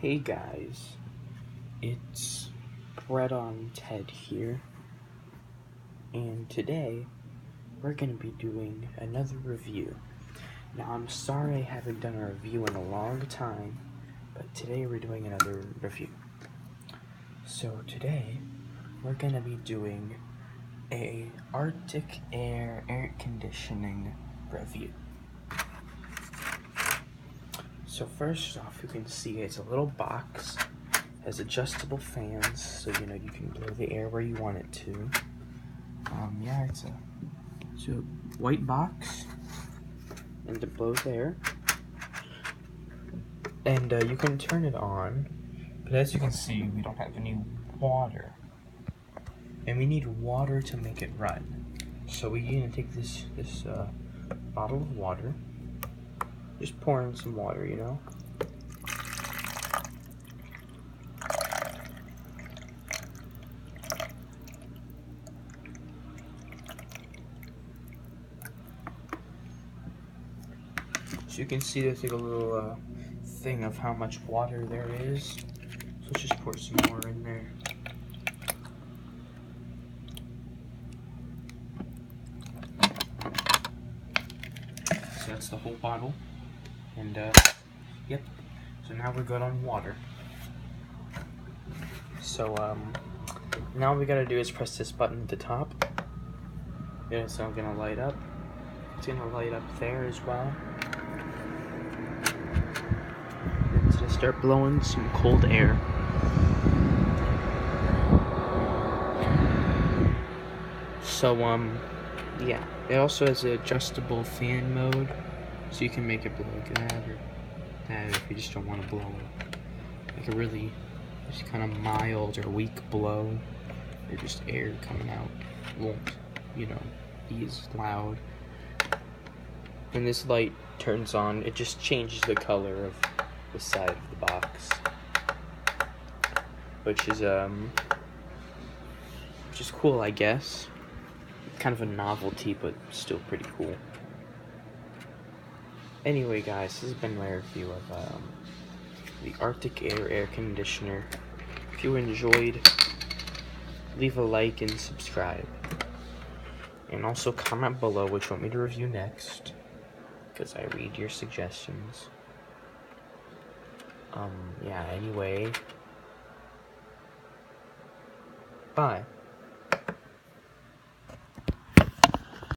Hey guys, it's Bread on Ted here, and today we're going to be doing another review. Now I'm sorry I haven't done a review in a long time, but today we're doing another review. So today we're going to be doing a Arctic air conditioning review. So first off, you can see it's a little box, has adjustable fans, so you can blow the air where you want it to. It's a white box, and it blows air. And you can turn it on, but as you can see, we don't have any water, and we need water to make it run. So we're gonna take this bottle of water, just pour in some water, So you can see there's like a little thing of how much water there is. So let's just pour some more in there. So that's the whole bottle. And yep. So now we're good on water. So now all we gotta do is press this button at the top. Yeah, it's now gonna light up. It's gonna light up there as well. It's gonna start blowing some cold air. So yeah, it also has an adjustable fan mode, so you can make it blow like that or that if you just don't want to blow like a really just kind of mild or weak blow, or just air coming out won't, be as loud. When this light turns on, it just changes the color of the side of the box, which is cool, I guess. Kind of a novelty, but still pretty cool. Anyway, guys, this has been my review of the Arctic air conditioner. If you enjoyed, leave a like and subscribe. And also comment below what you want me to review next, because I read your suggestions. Anyway, bye.